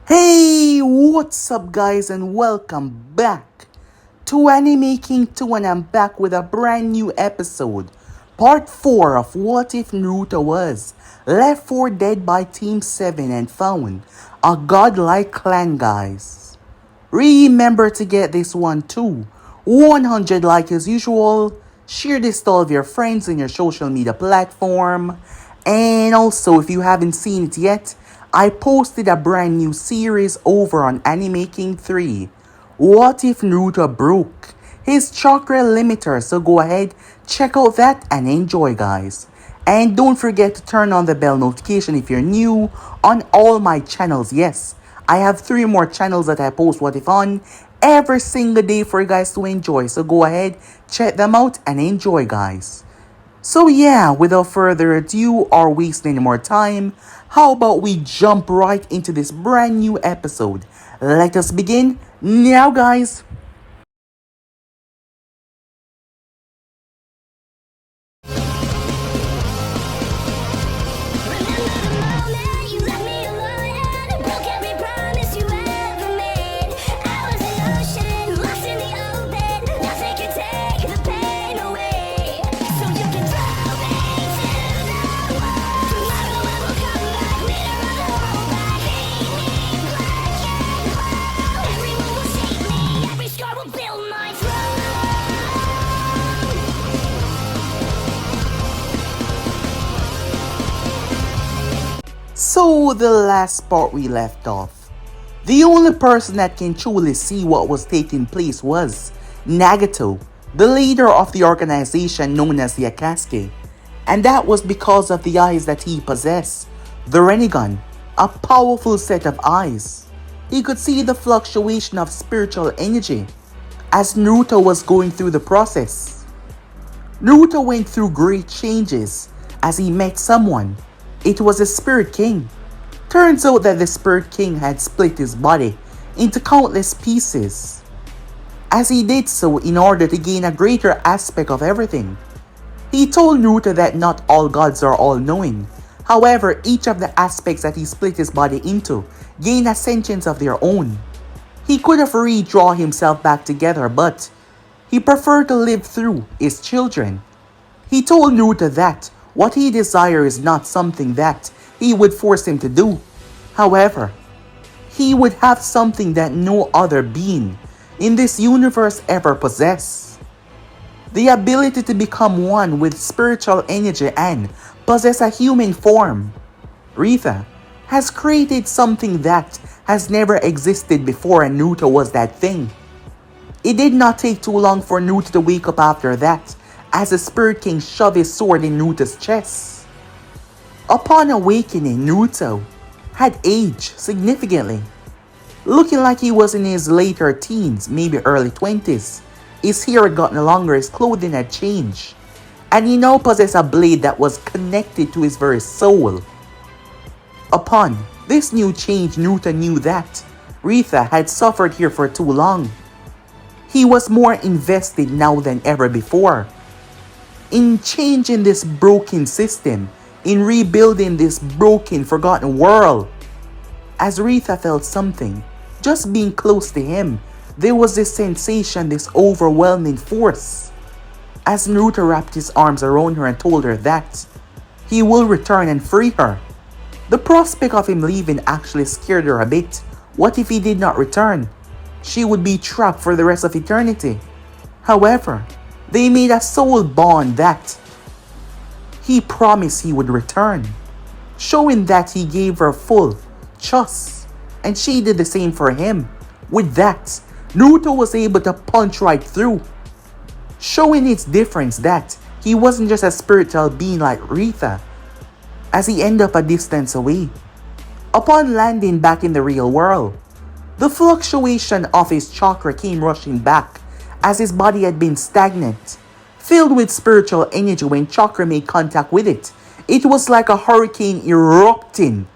Hey, what's up guys and welcome back to Animating 2 and I'm back with a brand new episode. Part 4 of What If Naruto Was Left for Dead by Team 7 and found a godlike clan guys. Remember to get this one too. 100 like as usual. Share this to all of your friends in your social media platform. And also, if you haven't seen it yet, I posted a brand new series over on Animaking 3. What if Naruto broke his chakra limiter? So go ahead, check out that and enjoy guys. And don't forget to turn on the bell notification if you're new on all my channels. Yes, I have 3 more channels that I post What If on every single day for you guys to enjoy. So go ahead, check them out and enjoy guys. So yeah, without further ado or wasting any more time, how about we jump right into this brand new episode? Let us begin now guys. So the last part we left off, the only person that can truly see what was taking place was Nagato, the leader of the organization known as the Akatsuki, and that was because of the eyes that he possessed. The Rinnegan, a powerful set of eyes. He could see the fluctuation of spiritual energy as Naruto was going through the process. Naruto went through great changes as he met someone. It was the Spirit King. Turns out that the Spirit King had split his body into countless pieces, as he did so in order to gain a greater aspect of everything. He told Naruto that not all gods are all-knowing. However, each of the aspects that he split his body into gain a sentience of their own. He could have redrawn himself back together, but he preferred to live through his children. He told Naruto that what he desires is not something that he would force him to do. However, he would have something that no other being in this universe ever possessed. The ability to become one with spiritual energy and possess a human form. Ritha has created something that has never existed before and Naruto was that thing. It did not take too long for Naruto to wake up after that, as the Spirit King shoved his sword in Naruto's chest. Upon awakening, Naruto had aged significantly, looking like he was in his later teens, maybe early 20s. His hair had gotten longer, his clothing had changed, and he now possessed a blade that was connected to his very soul. Upon this new change, Naruto knew that Ritha had suffered here for too long. He was more invested now than ever before in changing this broken system, in rebuilding this broken, forgotten world. As Ritha felt something, just being close to him, there was this sensation, this overwhelming force. As Naruto wrapped his arms around her and told her that he will return and free her, the prospect of him leaving actually scared her a bit. What if he did not return? She would be trapped for the rest of eternity. However, they made a soul bond that he promised he would return, showing that he gave her full trust, and she did the same for him. With that, Naruto was able to punch right through, showing its difference that he wasn't just a spiritual being like Ritha, as he ended up a distance away. Upon landing back in the real world, the fluctuation of his chakra came rushing back, as his body had been stagnant, filled with spiritual energy. When chakra made contact with it, it was like a hurricane erupting.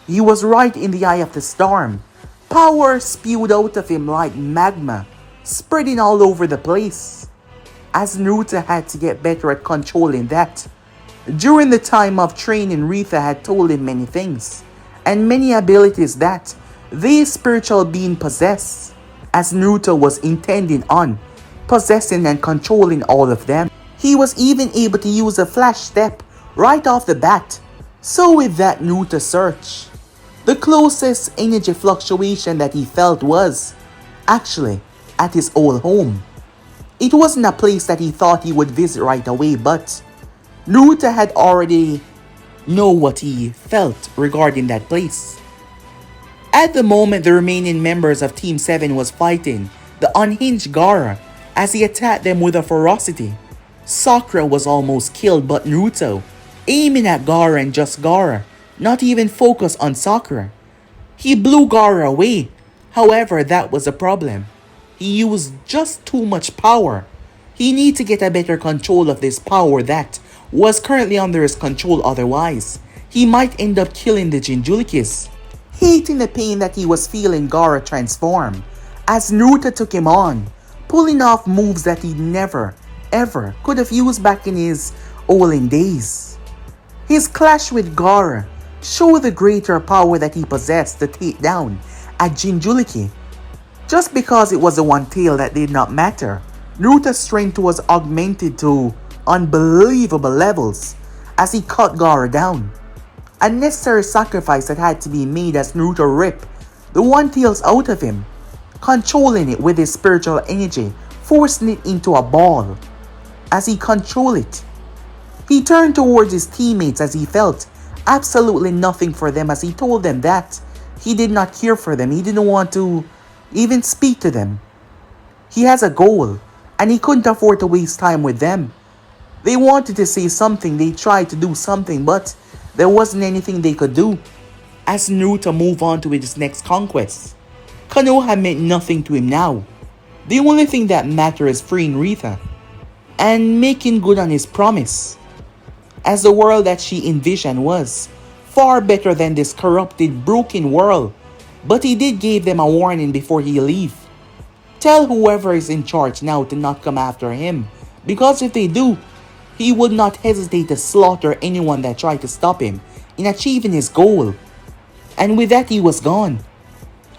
He was right in the eye of the storm. Power spewed out of him like magma, spreading all over the place. As Naruto had to get better at controlling that. During the time of training, Ritha had told him many things, and many abilities that the spiritual being possessed, as Naruto was intending on possessing and controlling all of them. He was even able to use a flash step right off the bat. So with that Naruto search, the closest energy fluctuation that he felt was actually at his old home. It wasn't a place that he thought he would visit right away, but Naruto had already know what he felt regarding that place. At the moment, the remaining members of Team 7 was fighting the unhinged Gaara as he attacked them with a ferocity. Sakura was almost killed, but Naruto, aiming at Gaara and just Gaara, not even focused on Sakura. He blew Gaara away. However, that was a problem. He used just too much power. He needed to get a better control of this power that was currently under his control, otherwise he might end up killing the Jinchurikis. Hating the pain that he was feeling, Gaara transformed as Naruto took him on, pulling off moves that he never ever could have used back in his olden days. His clash with Gaara showed the greater power that he possessed to take down a Jinchuriki. Just because it was the one tail that did not matter, Naruto's strength was augmented to unbelievable levels as he cut Gaara down. A necessary sacrifice that had to be made as Naruto ripped the one tails out of him, controlling it with his spiritual energy, forcing it into a ball. As he controlled it, he turned towards his teammates as he felt absolutely nothing for them, as he told them that he did not care for them. He didn't want to even speak to them. He has a goal and he couldn't afford to waste time with them. They wanted to say something, they tried to do something, but there wasn't anything they could do. As Naruto moved on to his next conquest, Konoha meant nothing to him now. The only thing that mattered is freeing Rita and making good on his promise, as the world that she envisioned was far better than this corrupted, broken world. But he did give them a warning before he leave. Tell whoever is in charge now to not come after him, because if they do, he would not hesitate to slaughter anyone that tried to stop him in achieving his goal. And with that, he was gone.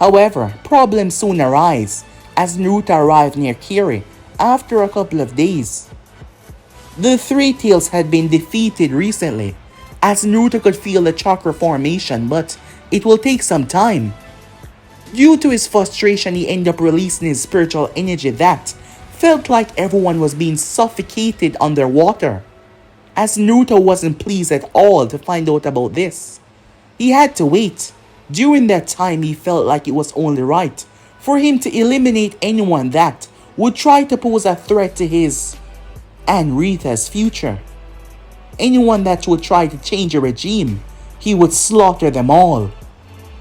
However, problems soon arise as Naruto arrived near Kiri after a couple of days. The Three Tails had been defeated recently, as Naruto could feel the chakra formation, but it will take some time. Due to his frustration, he ended up releasing his spiritual energy that felt like everyone was being suffocated underwater. As Naruto wasn't pleased at all to find out about this, he had to wait. During that time, he felt like it was only right for him to eliminate anyone that would try to pose a threat to his and Rita's future. Anyone that would try to change a regime, he would slaughter them all.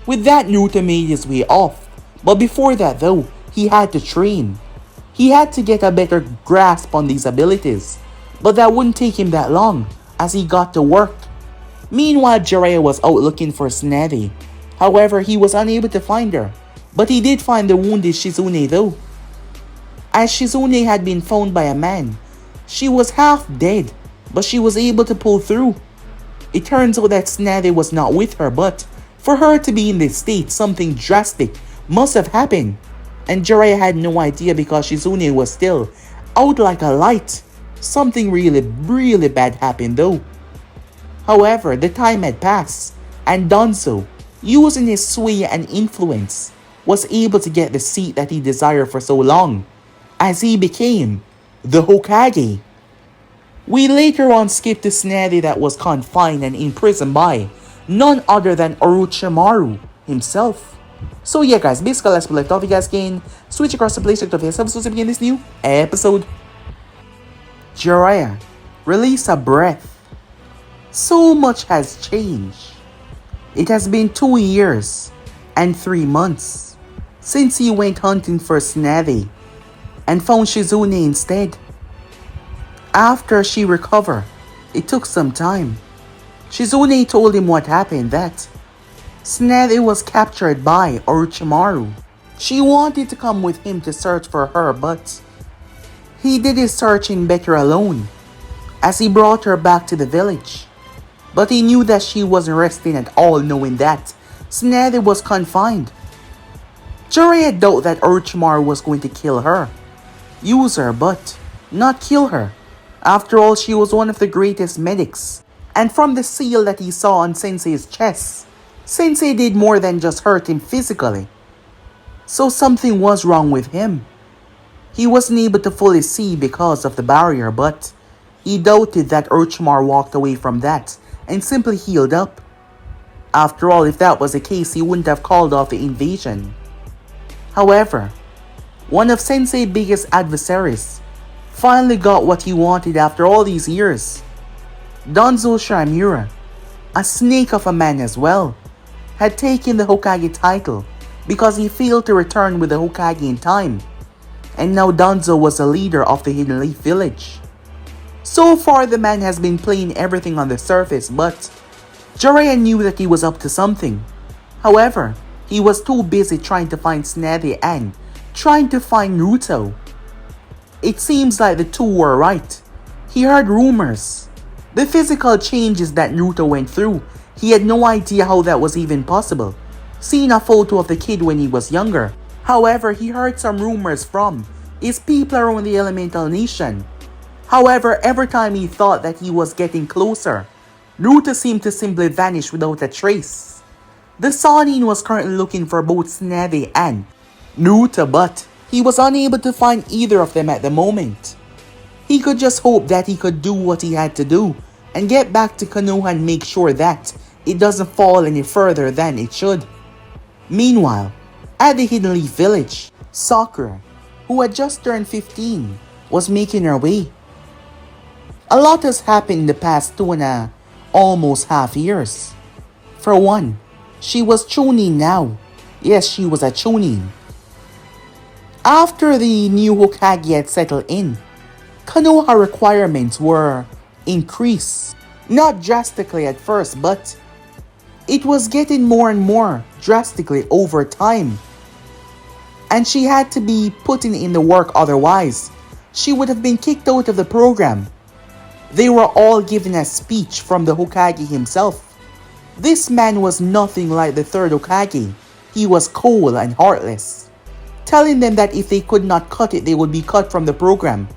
With that, Naruto made his way off, but before that though, he had to train. He had to get a better grasp on these abilities, but that wouldn't take him that long as he got to work. Meanwhile, Jiraiya was out looking for Tsunade. However, he was unable to find her, but he did find the wounded Shizune though. As Shizune had been found by a man, she was half dead, but she was able to pull through. It turns out that Tsunade was not with her, but for her to be in this state, something drastic must have happened. And Jiraiya had no idea because Shizune was still out like a light. Something really bad happened though. However, the time had passed, and Danzo, using his sway and influence, was able to get the seat that he desired for so long, as he became the Hokage. We later on skipped to Tsunade that was confined and imprisoned by none other than Orochimaru himself. So yeah guys, basically let's left off. You guys can switch across the place of yourself to begin this new episode. Jiraiya, release a breath. So much has changed. It has been 2 years and 3 months since he went hunting for Tsunade and found Shizune instead. After she recovered, it took some time. Shizune told him what happened, that Tsunade was captured by Orochimaru. She wanted to come with him to search for her, but he did his searching better alone, as he brought her back to the village. But he knew that she wasn't resting at all, knowing that Tsunade was confined. Jiraiya doubted that Orochimaru was going to kill her. Use her, but not kill her. After all, she was one of the greatest medics. And from the seal that he saw on Sensei's chest, Sensei did more than just hurt him physically. So something was wrong with him. He wasn't able to fully see because of the barrier, but he doubted that Orochimaru walked away from that and simply healed up. After all, if that was the case, he wouldn't have called off the invasion. However, one of Sensei's biggest adversaries finally got what he wanted after all these years. Danzo Shimura, a snake of a man as well, had taken the Hokage title because he failed to return with the Hokage in time, and now Danzo was the leader of the Hidden Leaf Village. So far the man has been playing everything on the surface, but Jiraiya knew that he was up to something. However, he was too busy trying to find Tsunade and trying to find Naruto. It seems like the two were right. He heard rumors. The physical changes that Naruto went through, he had no idea how that was even possible. Seeing a photo of the kid when he was younger. However, he heard some rumors from his people around the Elemental Nation. However, every time he thought that he was getting closer, Naruto seemed to simply vanish without a trace. The Sannin was currently looking for both Tsunade and Naruto, but he was unable to find either of them at the moment. He could just hope that he could do what he had to do and get back to Konoha and make sure that it doesn't fall any further than it should. Meanwhile, at the Hidden Leaf Village, Sakura, who had just turned 15, was making her way. A lot has happened in the past 2 and almost half years. For one, she was Chunin now. Yes, she was a Chunin. After the new Hokage had settled in, Konoha requirements were increased. Not drastically at first, but it was getting more and more drastically over time. And she had to be putting in the work, otherwise she would have been kicked out of the program. They were all given a speech from the Hokage himself. This man was nothing like the third Hokage. He was cold and heartless, telling them that if they could not cut it, they would be cut from the program.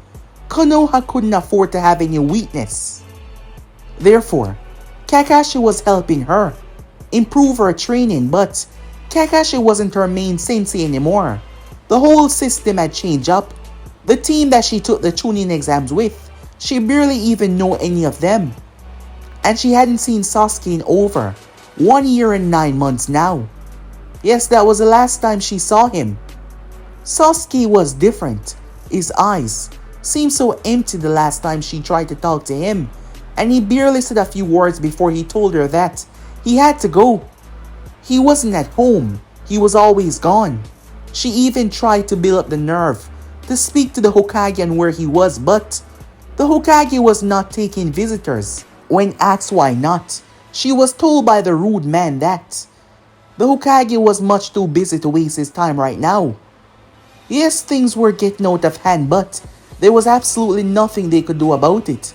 Konoha couldn't afford to have any weakness. Therefore, Kakashi was helping her improve her training, but Kakashi wasn't her main sensei anymore. The whole system had changed up. The team that she took the Chunin exams with, she barely even knew any of them. And she hadn't seen Sasuke in over 1 year and 9 months now. Yes, that was the last time she saw him. Sasuke was different. His eyes seemed so empty the last time she tried to talk to him, and he barely said a few words before he told her that he had to go. He wasn't at home. He was always gone. She even tried to build up the nerve to speak to the Hokage on where he was, but the Hokage was not taking visitors. When asked why not, she was told by the rude man that the Hokage was much too busy to waste his time right now. Yes, things were getting out of hand, but there was absolutely nothing they could do about it.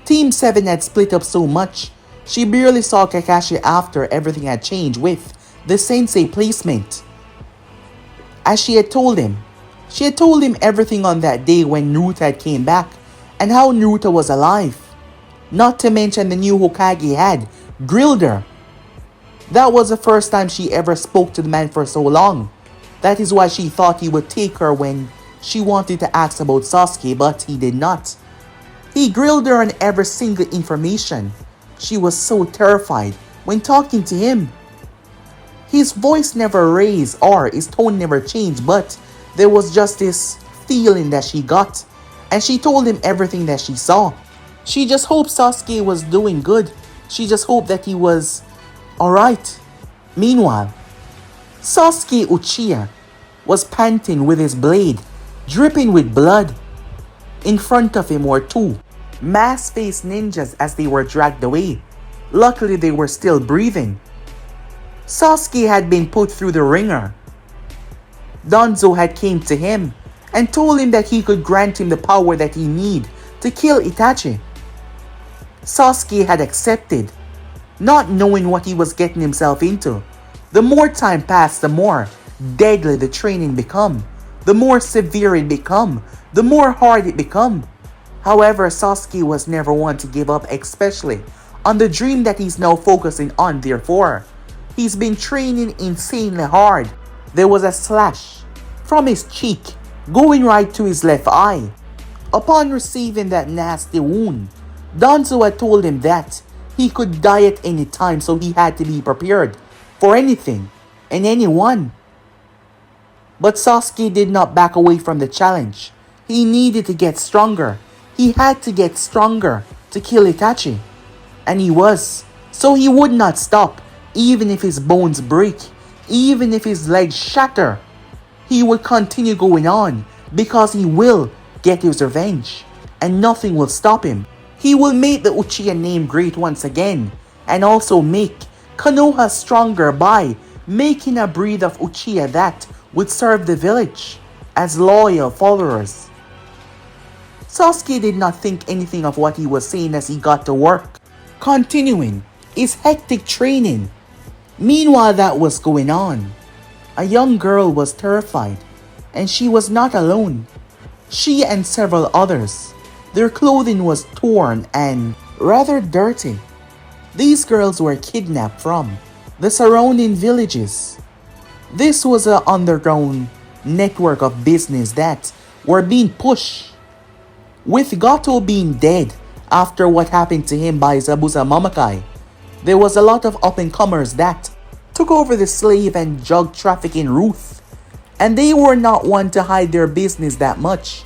Team 7 had split up so much, she barely saw Kakashi after everything had changed with the sensei placement. As she had told him everything on that day when Naruto had came back and how Naruto was alive. Not to mention the new Hokage had grilled her. That was the first time she ever spoke to the man for so long. That is why she thought he would take her when she wanted to ask about Sasuke, but he did not. He grilled her on every single information. She was so terrified when talking to him. His voice never raised or his tone never changed, but there was just this feeling that she got, and she told him everything that she saw. She just hoped Sasuke was doing good. She just hoped that he was alright. Meanwhile, Sasuke Uchiha was panting with his blade, dripping with blood. In front of him were two mask-faced ninjas as they were dragged away. Luckily, they were still breathing. Sasuke had been put through the ringer. Danzo had came to him and told him that he could grant him the power that he need to kill Itachi. Sasuke had accepted, not knowing what he was getting himself into. The more time passed, the more deadly the training become, the more severe it become, the more hard it become. However, Sasuke was never one to give up, especially on the dream that he's now focusing on. Therefore, he's been training insanely hard. There was a slash from his cheek going right to his left eye. Upon receiving that nasty wound, Danzo had told him that he could die at any time, so he had to be prepared for anything and anyone. But Sasuke did not back away from the challenge. He needed to get stronger. He had to get stronger to kill Itachi. And he was. So he would not stop, even if his bones break, even if his legs shatter. He would continue going on because he will get his revenge, and nothing will stop him. He will make the Uchiha name great once again, and also make Konoha stronger by making a breed of Uchiha that would serve the village as loyal followers. Sasuke did not think anything of what he was saying as he got to work, continuing his hectic training. Meanwhile that was going on, a young girl was terrified, and she was not alone. She and several others, their clothing was torn and rather dirty. These girls were kidnapped from the surrounding villages. This was an underground network of business that were being pushed. With Gato being dead after what happened to him by Zabuza Mamakai, there was a lot of up-and-comers that took over the slave and drug trafficking route, and they were not one to hide their business that much,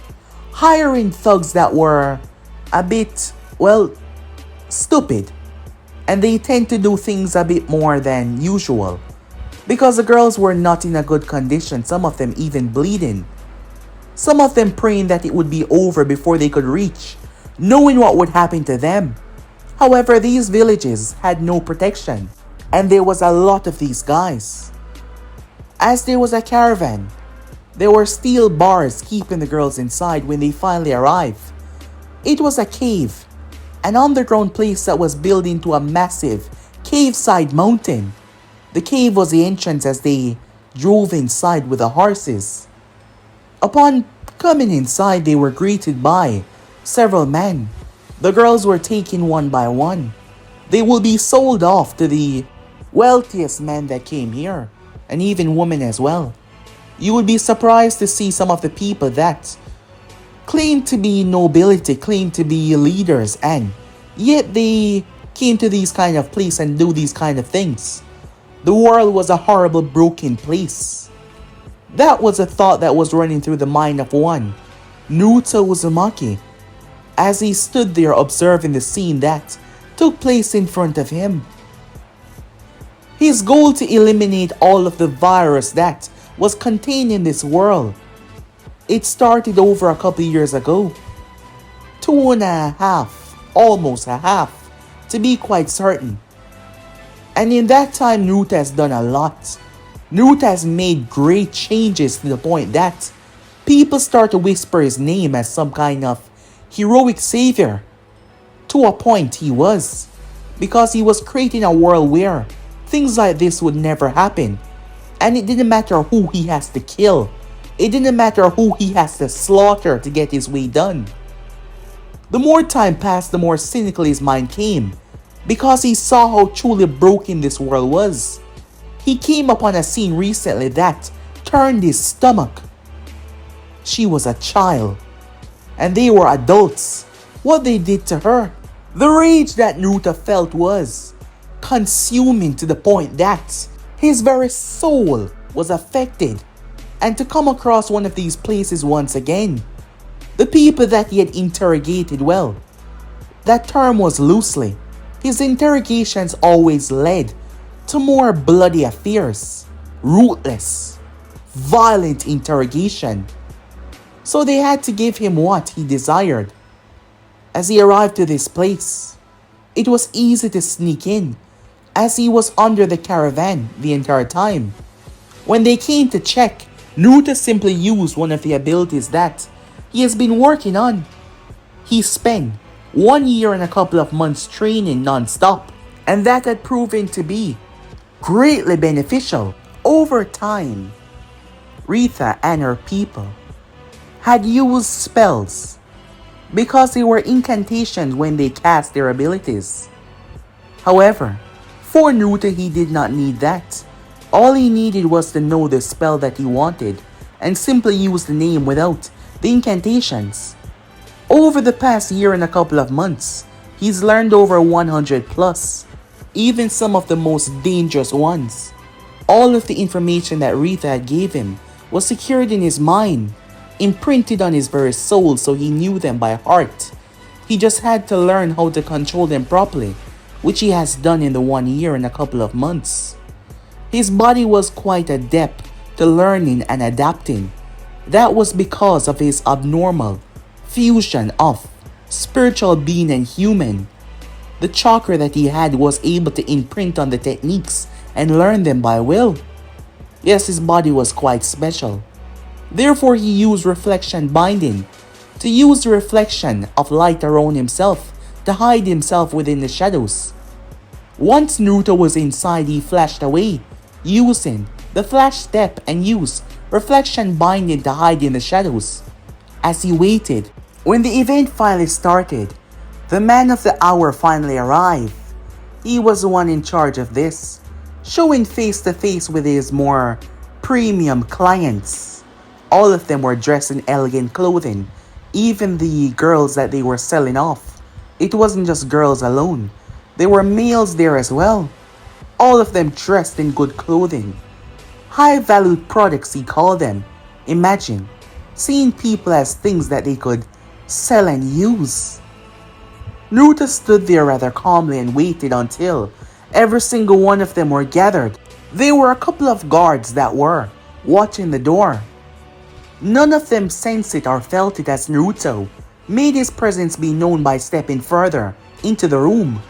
hiring thugs that were a bit, well, stupid, and they tend to do things a bit more than usual, because the girls were not in a good condition, some of them even bleeding. Some of them praying that it would be over before they could reach, knowing what would happen to them. However, these villages had no protection, and there was a lot of these guys. As there was a caravan, there were steel bars keeping the girls inside when they finally arrived. It was a cave, an underground place that was built into a massive cave-side mountain. The cave was the entrance as they drove inside with the horses. Upon coming inside, they were greeted by several men. The girls were taken one by one. They will be sold off to the wealthiest men that came here, and even women as well. You would be surprised to see some of the people that claim to be nobility, claim to be leaders, and yet they came to these kind of places and do these kind of things. The world was a horrible, broken place. That was a thought that was running through the mind of one, Naruto Uzumaki, as he stood there observing the scene that took place in front of him. His goal to eliminate all of the virus that was contained in this world. It started over a couple years ago. 2.5, almost a half, to be quite certain. And in that time, Naruto has done a lot. Naruto has made great changes to the point that people start to whisper his name as some kind of heroic savior. To a point he was, because he was creating a world where things like this would never happen. And it didn't matter who he has to kill. It didn't matter who he has to slaughter to get his way done. The more time passed, the more cynical his mind came, because he saw how truly broken this world was. He came upon a scene recently that turned his stomach. She was a child, and they were adults. What they did to her. The rage that Naruto felt was consuming to the point that his very soul was affected. And to come across one of these places once again, the people that he had interrogated, well, that term was loosely. His interrogations always led to more bloody affairs, ruthless, violent interrogation. So they had to give him what he desired. As he arrived to this place, it was easy to sneak in, as he was under the caravan the entire time. When they came to check, Naruto simply used one of the abilities that he has been working on. He spent 1 year and a couple of months training non-stop, and that had proven to be greatly beneficial. Over time, Rita and her people had used spells because they were incantations when they cast their abilities. However, for Naruto, he did not need that. All he needed was to know the spell that he wanted and simply use the name without the incantations. Over the past year and a couple of months, he's learned over 100 plus, even some of the most dangerous ones. All of the information that Rita had gave him was secured in his mind, imprinted on his very soul, so he knew them by heart. He just had to learn how to control them properly, which he has done in the 1 year and a couple of months. His body was quite adept to learning and adapting. That was because of his abnormal fusion of spiritual being and human. The chakra that he had was able to imprint on the techniques and learn them by will. Yes, his body was quite special. Therefore, he used reflection binding to use the reflection of light around himself to hide himself within the shadows. Once Naruto was inside, he flashed away, using the flash step and used reflection binding to hide in the shadows. As he waited, when the event finally started, the man of the hour finally arrived. He was the one in charge of this, showing face to face with his more premium clients. All of them were dressed in elegant clothing, even the girls that they were selling off. It wasn't just girls alone, there were males there as well. All of them dressed in good clothing. High valued products, he called them. Imagine seeing people as things that they could sell and use. Naruto stood there rather calmly and waited until every single one of them were gathered. There were a couple of guards that were watching the door. None of them sensed it or felt it as Naruto made his presence be known by stepping further into the room.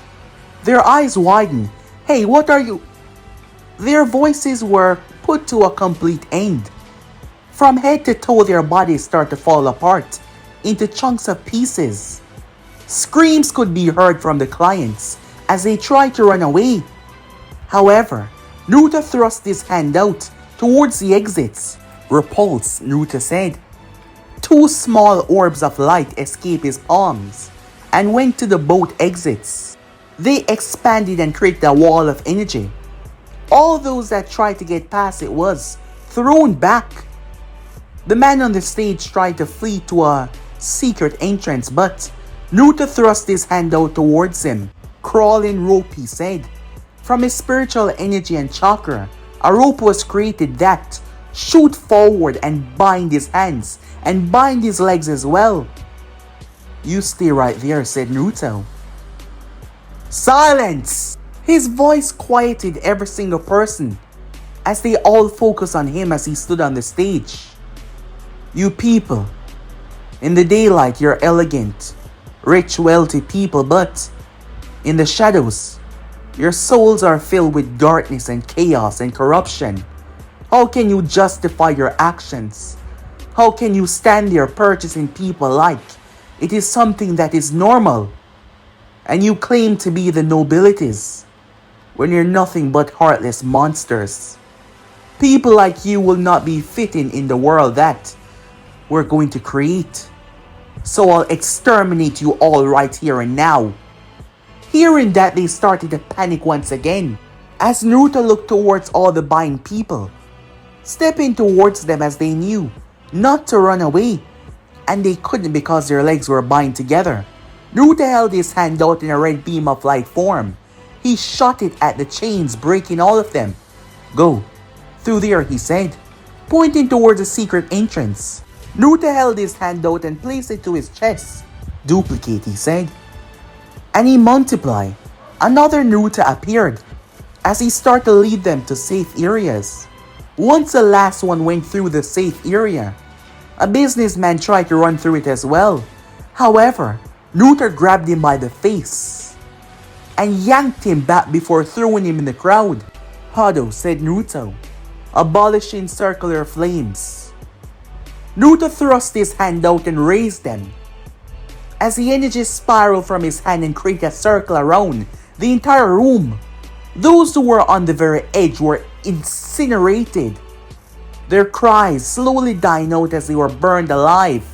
Their eyes widened. Hey, what are you? Their voices were put to a complete end. From head to toe, their bodies start to fall apart into chunks of pieces. Screams could be heard from the clients as they tried to run away. However, Naruto thrust his hand out towards the exits. Repulse, Naruto said. Two small orbs of light escaped his palms and went to the boat exits. They expanded and created a wall of energy. All those that tried to get past it was thrown back. The man on the stage tried to flee to a secret entrance, but Naruto thrust his hand out towards him. Crawling rope, he said. From his spiritual energy and chakra, a rope was created that shoot forward and bind his hands and bind his legs as well. You stay right there, said Naruto. Silence! His voice quieted every single person as they all focused on him as he stood on the stage. You people, in the daylight you're elegant, rich, wealthy people, but in the shadows, your souls are filled with darkness and chaos and corruption. How can you justify your actions? How can you stand there purchasing people like it is something that is normal? And you claim to be the nobilities when you're nothing but heartless monsters. People like you will not be fitting in the world that we're going to create. So I'll exterminate you all right here and now. Hearing that, they started to panic once again as Naruto looked towards all the buying people, stepping towards them as they knew not to run away, and they couldn't because their legs were bind together. Naruto held his hand out in a red beam of light form. He shot it at the chains, breaking all of them. Go through there, he said, pointing towards a secret entrance. Naruto held his hand out and placed it to his chest. Duplicate, he said. And he multiplied. Another Naruto appeared as he started to lead them to safe areas. Once the last one went through the safe area, a businessman tried to run through it as well. However, Naruto grabbed him by the face and yanked him back before throwing him in the crowd. Hado, said Naruto, abolishing circular flames. Naruto thrust his hand out and raised them. As the energy spiraled from his hand and created a circle around the entire room, those who were on the very edge were incinerated. Their cries slowly dying out as they were burned alive.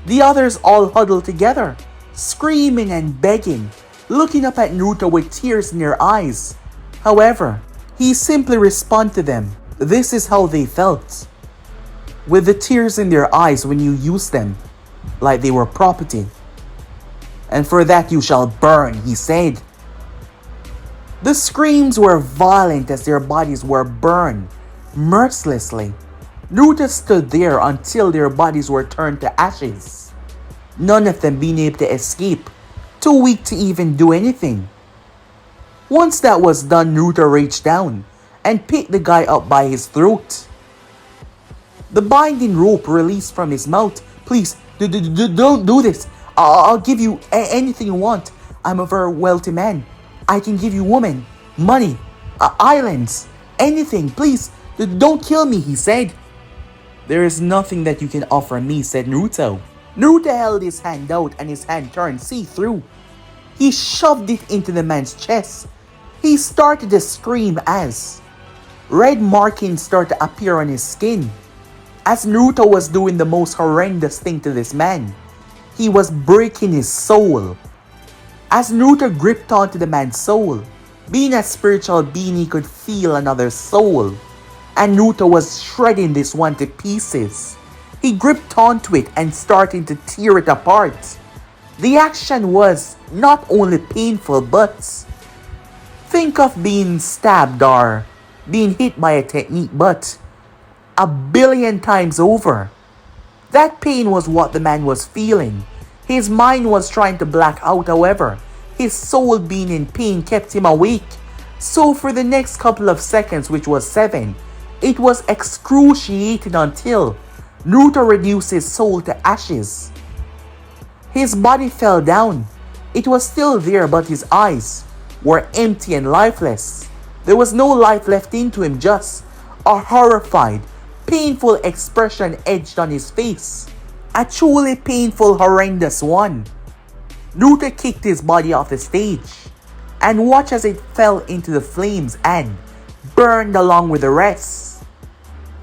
The others all huddled together, screaming and begging, looking up at Naruto with tears in their eyes. However, he simply responded to them. This is how they felt, with the tears in their eyes when you used them, like they were property. And for that you shall burn, he said. The screams were violent as their bodies were burned mercilessly. Naruto stood there until their bodies were turned to ashes, none of them being able to escape, too weak to even do anything. Once that was done, Naruto reached down and picked the guy up by his throat. The binding rope released from his mouth. Please, don't do this. I'll give you anything you want. I'm a very wealthy man. I can give you women, money, islands, anything. Please, don't kill me, he said. There is nothing that you can offer me, said Naruto. Naruto held his hand out and his hand turned see-through. He shoved it into the man's chest. He started to scream as red markings started to appear on his skin. As Naruto was doing the most horrendous thing to this man, he was breaking his soul. As Naruto gripped onto the man's soul, being a spiritual being, he could feel another soul. And Naruto was shredding this one to pieces. He gripped onto it and started to tear it apart. The action was not only painful, but think of being stabbed or being hit by a technique, but a billion times over. That pain was what the man was feeling. His mind was trying to black out, however, his soul being in pain kept him awake. So for the next couple of seconds, which was 7, it was excruciating until Naruto reduced his soul to ashes. His body fell down. It was still there, but his eyes were empty and lifeless. There was no life left into him, just a horrified, painful expression etched on his face. A truly painful, horrendous one. Naruto kicked his body off the stage and watched as it fell into the flames and burned along with the rest.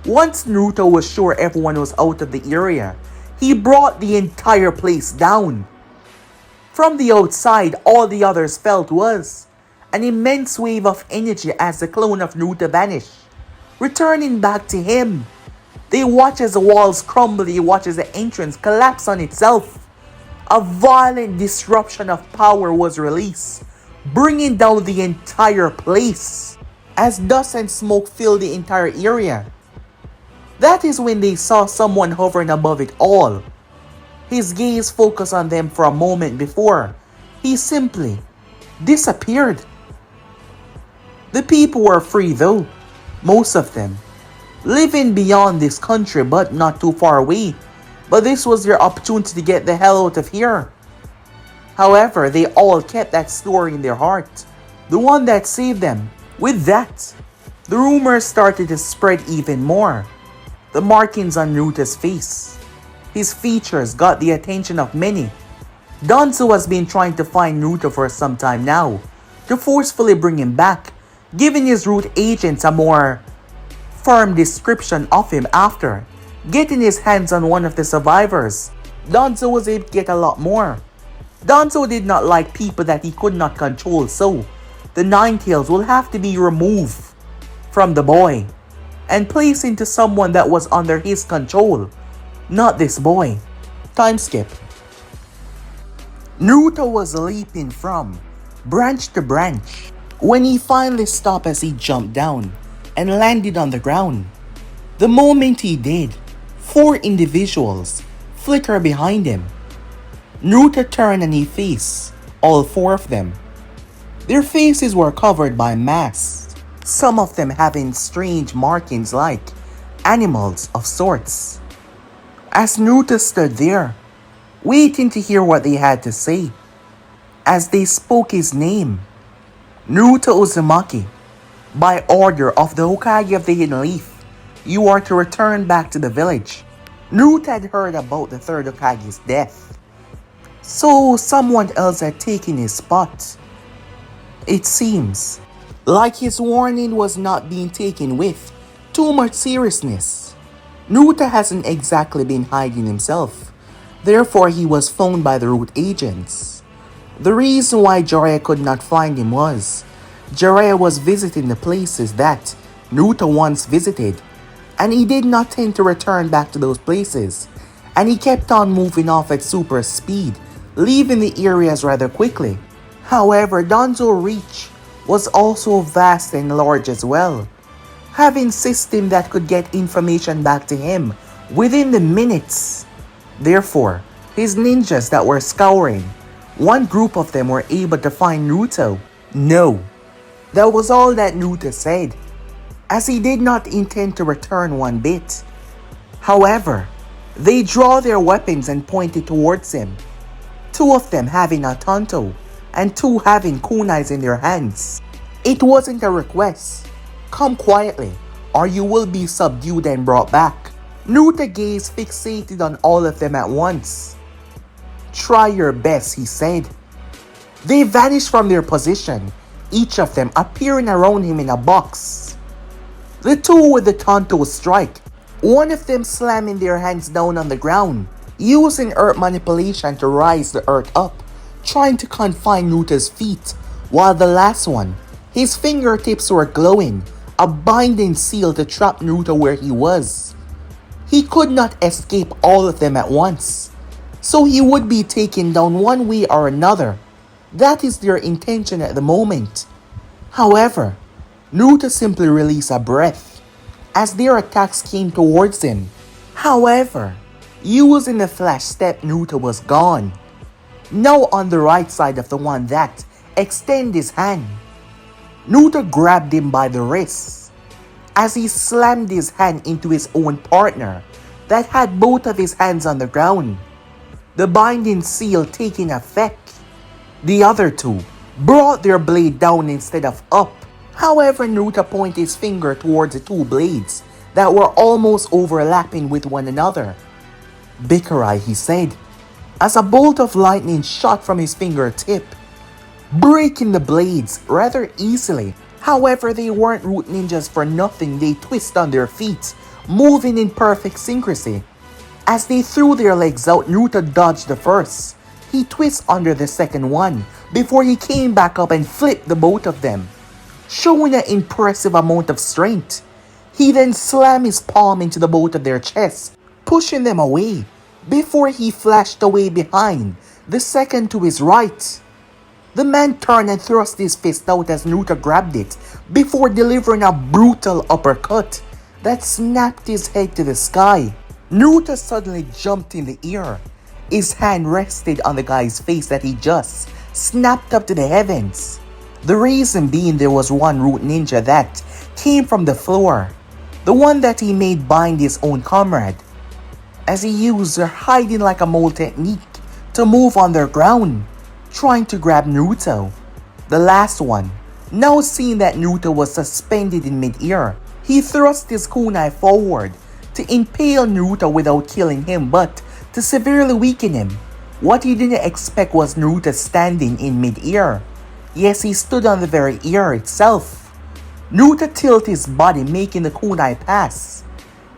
Once Naruto was sure everyone was out of the area, he brought the entire place down. From the outside, all the others felt was an immense wave of energy as the clone of Naruto vanished, returning back to him. They watch as the walls crumble, they watch as the entrance collapse on itself. A violent disruption of power was released, bringing down the entire place, as dust and smoke filled the entire area. That is when they saw someone hovering above it all. His gaze focused on them for a moment before he simply disappeared. The people were free though, most of them, living beyond this country but not too far away. But this was their opportunity to get the hell out of here. However, they all kept that story in their heart, the one that saved them. With that, the rumors started to spread even more. The markings on Naruto's face, his features got the attention of many. Danzo has been trying to find Naruto for some time now, to forcefully bring him back, giving his root agents a more firm description of him after getting his hands on one of the survivors. Danzo was able to get a lot more. Danzo did not like people that he could not control, so the Nine Tails will have to be removed from the boy and placed into someone that was under his control, not this boy. Time skip. Naruto was leaping from branch to branch when he finally stopped as he jumped down and landed on the ground. The moment he did, 4 individuals flickered behind him. Naruto turned and he faced all 4 of them. Their faces were covered by masks, some of them having strange markings like animals of sorts. As Naruto stood there, waiting to hear what they had to say, as they spoke his name, Naruto Uzumaki, by order of the Hokage of the Hidden Leaf, you are to return back to the village. Naruto had heard about the 3rd Hokage's death, so someone else had taken his spot. It seems like his warning was not being taken with too much seriousness. Naruto hasn't exactly been hiding himself, therefore he was found by the root agents. The reason why Jiraiya could not find him was, Jiraiya was visiting the places that Naruto once visited, and he did not tend to return back to those places, and he kept on moving off at super speed, leaving the areas rather quickly. However, Danzo reach was also vast and large as well, having system that could get information back to him within the minutes. Therefore, his ninjas that were scouring, one group of them were able to find Naruto. No, that was all that Naruto said, as he did not intend to return one bit. However, they draw their weapons and point it towards him, two of them having a tanto and two having kunais in their hands. It wasn't a request. Come quietly, or you will be subdued and brought back. Naruto gaze fixated on all of them at once. Try your best, he said. They vanished from their position, each of them appearing around him in a box. The two with the tanto strike, one of them slamming their hands down on the ground, using earth manipulation to rise the earth up, trying to confine Naruto's feet, while the last one, his fingertips were glowing, a binding seal to trap Naruto where he was. He could not escape all of them at once, so he would be taken down one way or another. That is their intention at the moment. However, Naruto simply released a breath as their attacks came towards him. However, using the flash step, Naruto was gone. Now on the right side of the one that extended his hand, Naruto grabbed him by the wrist as he slammed his hand into his own partner that had both of his hands on the ground, the binding seal taking effect. The other two brought their blade down instead of up. However, Naruto pointed his finger towards the two blades that were almost overlapping with one another. Bikurai, he said, as a bolt of lightning shot from his fingertip, breaking the blades rather easily. However, they weren't root ninjas for nothing. They twist on their feet, moving in perfect synchrony. As they threw their legs out, Naruto dodged the first. He twists under the second one before he came back up and flipped the both of them, showing an impressive amount of strength. He then slammed his palm into the both of their chests, pushing them away, before he flashed away behind, the second to his right. The man turned and thrust his fist out as Naruto grabbed it, before delivering a brutal uppercut that snapped his head to the sky. Naruto suddenly jumped in the air. His hand rested on the guy's face that he just snapped up to the heavens. The reason being there was one root ninja that came from the floor, the one that he made bind his own comrade, as he used their hiding like a mole technique to move on their ground, trying to grab Naruto. The last one, now seeing that Naruto was suspended in mid-air, he thrust his kunai forward to impale Naruto without killing him but to severely weaken him. What he didn't expect was Naruto standing in mid-air. Yes, he stood on the very air itself. Naruto tilted his body, making the kunai pass.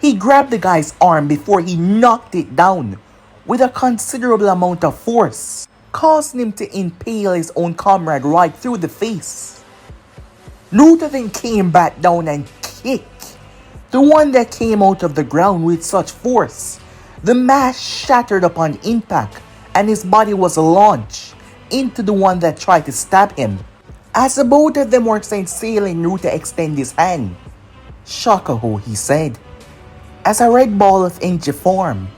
He grabbed the guy's arm before he knocked it down with a considerable amount of force, causing him to impale his own comrade right through the face. Naruto then came back down and kicked the one that came out of the ground with such force. The mask shattered upon impact and his body was launched into the one that tried to stab him. As the both of them were sailing, Naruto extended his hand. Shakaho, he said. As a red ball of energy formed,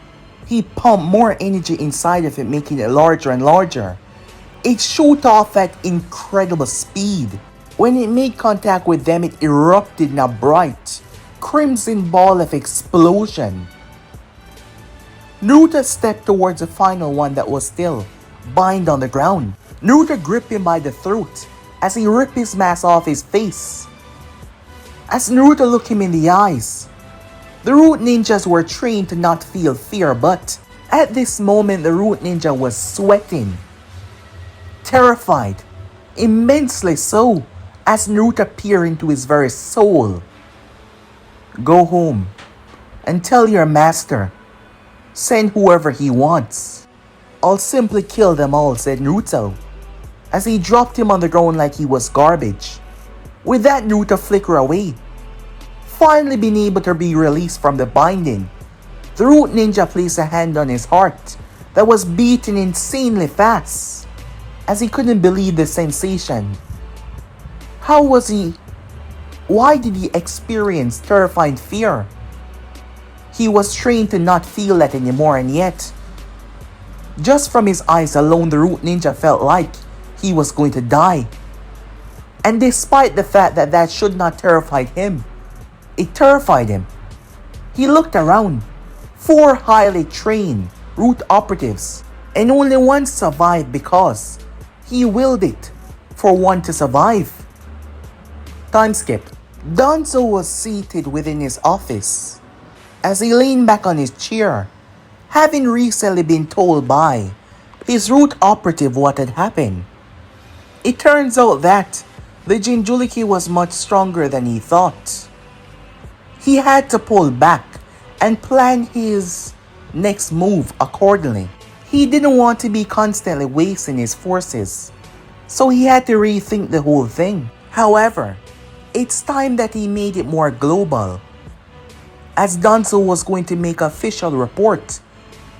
he pumped more energy inside of it, making it larger and larger. It shot off at incredible speed. When it made contact with them, it erupted in a bright, crimson ball of explosion. Naruto stepped towards the final one that was still bind on the ground. Naruto gripped him by the throat as he ripped his mask off his face. As Naruto looked him in the eyes, the root ninjas were trained to not feel fear, but at this moment the root ninja was sweating, terrified, immensely so, as Naruto peered into his very soul. Go home, and tell your master, send whoever he wants. I'll simply kill them all, said Naruto, as he dropped him on the ground like he was garbage. With that, Naruto flickered away, finally being able to be released from the binding. The root ninja placed a hand on his heart that was beating insanely fast, as he couldn't believe the sensation. Why did he experience terrifying fear? He was trained to not feel that anymore, and yet, just from his eyes alone, the root ninja felt like he was going to die. And despite the fact that that should not terrify him, it terrified him. He looked around. 4 highly trained root operatives, and only one survived because he willed it for one to survive. Time skip. Danzo was seated within his office as he leaned back on his chair, having recently been told by his root operative what had happened. It turns out that the Jinchuriki was much stronger than he thought. He had to pull back and plan his next move accordingly. He didn't want to be constantly wasting his forces, so he had to rethink the whole thing. However, it's time that he made it more global, as Danzo was going to make an official report,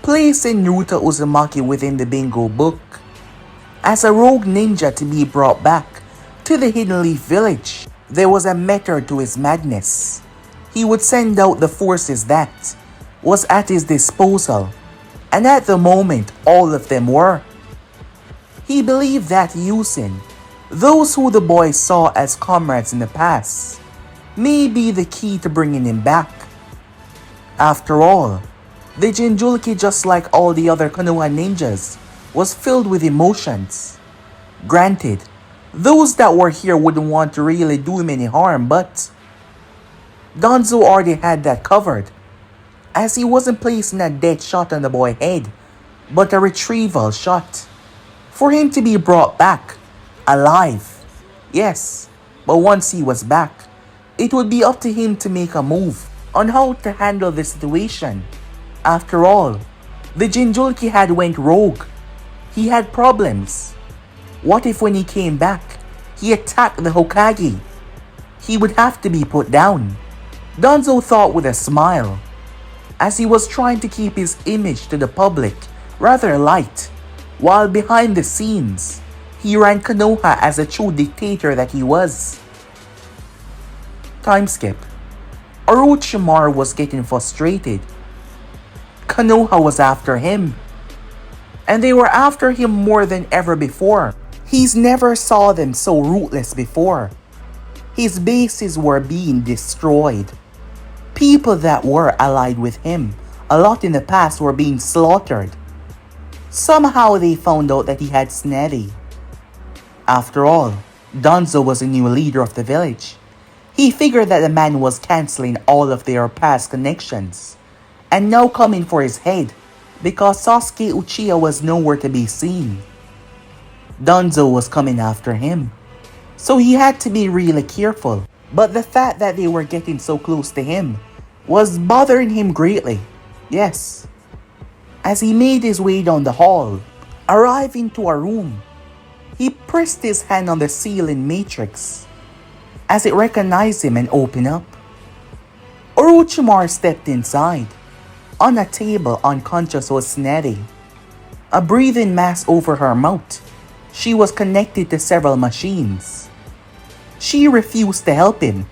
placing Naruto Uzumaki within the bingo book as a rogue ninja to be brought back to the Hidden Leaf Village. There was a method to his madness. He would send out the forces that was at his disposal, and at the moment all of them were. He believed that using those who the boy saw as comrades in the past may be the key to bringing him back. After all, the Jinchuriki, just like all the other Konoha ninjas, was filled with emotions. Granted, those that were here wouldn't want to really do him any harm, but Danzo already had that covered, as he wasn't placing a dead shot on the boy's head, but a retrieval shot, for him to be brought back alive. Yes, but once he was back, it would be up to him to make a move on how to handle the situation. After all, the Jinchuriki had went rogue. He had problems. What if when he came back, he attacked the Hokage? He would have to be put down. Danzo thought with a smile, as he was trying to keep his image to the public rather light, while behind the scenes, he ran Konoha as a true dictator that he was. Time skip. Orochimaru was getting frustrated. Konoha was after him, and they were after him more than ever before. He's never saw them so ruthless before. His bases were being destroyed. People that were allied with him a lot in the past were being slaughtered. Somehow they found out that he had Snetty. After all, Danzo was a new leader of the village. He figured that the man was cancelling all of their past connections, and now coming for his head because Sasuke Uchiha was nowhere to be seen. Danzo was coming after him, so he had to be really careful. But the fact that they were getting so close to him was bothering him greatly. Yes. As he made his way down the hall, arriving to a room, he pressed his hand on the ceiling matrix as it recognized him and opened up. Orochimaru stepped inside. On a table, unconscious, was Snetty, a breathing mask over her mouth. She was connected to several machines. She refused to help him.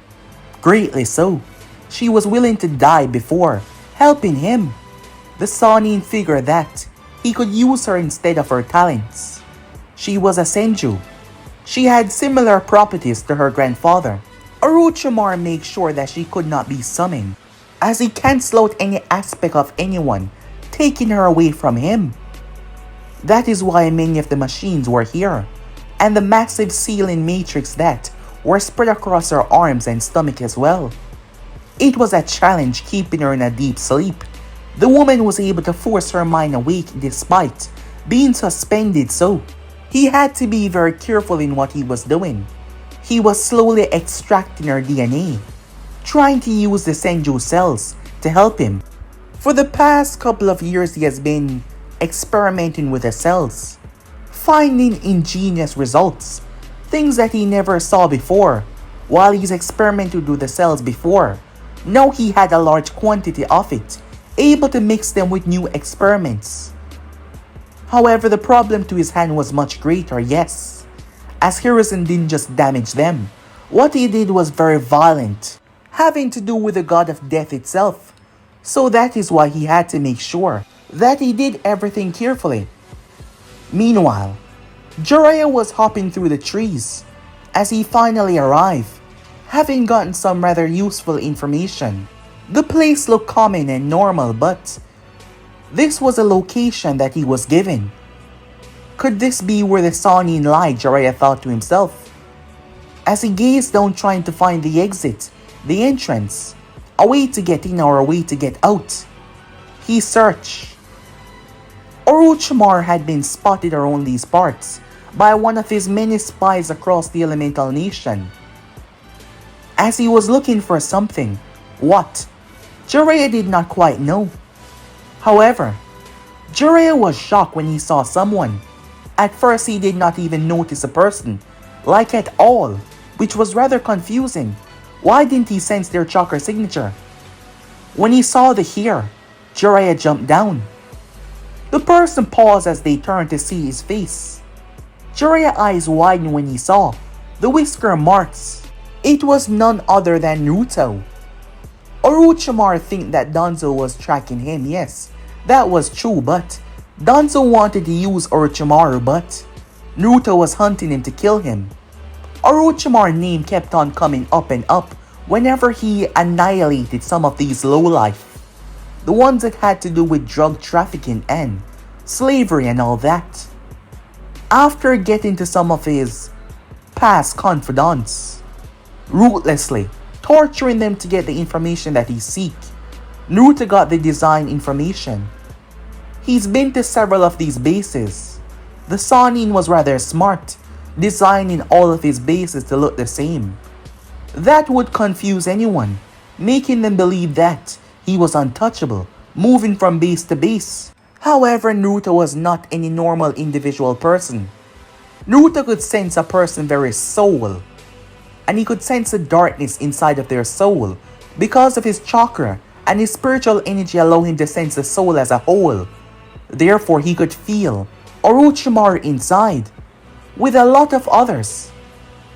Greatly so. She was willing to die before helping him. The Sannin figured that he could use her instead of her talents. She was a Senju. She had similar properties to her grandfather. Orochimaru made sure that she could not be summoned, as he cancelled out any aspect of anyone taking her away from him. That is why many of the machines were here, and the massive ceiling matrix that were spread across her arms and stomach as well. It was a challenge keeping her in a deep sleep. The woman was able to force her mind awake despite being suspended, so he had to be very careful in what he was doing. He was slowly extracting her DNA, trying to use the Senju cells to help him. For the past couple of years, he has been experimenting with the cells, finding ingenious results, things that he never saw before. While he's experimented with the cells before, now he had a large quantity of it, able to mix them with new experiments. However, the problem to his hand was much greater, yes, as Hiruzen didn't just damage them. What he did was very violent, having to do with the god of death itself. So that is why he had to make sure that he did everything carefully. Meanwhile, Jiraiya was hopping through the trees as he finally arrived, having gotten some rather useful information. The place looked common and normal, but this was a location that he was given. Could this be where the Sannin lie, Jiraiya thought to himself, as he gazed down trying to find the exit, the entrance, a way to get in or a way to get out. He searched. Orochimaru had been spotted around these parts by one of his many spies across the elemental nation. As he was looking for something, what? Jiraiya did not quite know. However, Jiraiya was shocked when he saw someone. At first he did not even notice a person, like at all, which was rather confusing. Why didn't he sense their chakra signature? When he saw the hair, Jiraiya jumped down. The person paused as they turned to see his face. Jiraiya's eyes widened when he saw the whisker marks. It was none other than Naruto. Orochimaru think that Danzo was tracking him, yes, that was true, but Danzo wanted to use Orochimaru, but Naruto was hunting him to kill him. Orochimaru's name kept on coming up and up whenever he annihilated some of these lowlife. The ones that had to do with drug trafficking and slavery and all that. After getting to some of his past confidants, ruthlessly torturing them to get the information that he seeks, Naruto got the design information. He's been to several of these bases. The Sannin was rather smart, designing all of his bases to look the same. That would confuse anyone, making them believe that he was untouchable, moving from base to base. However, Naruto was not any normal individual person. Naruto could sense a person's very soul, and he could sense the darkness inside of their soul because of his chakra, and his spiritual energy allowed him to sense the soul as a whole. Therefore, he could feel Orochimaru inside, with a lot of others.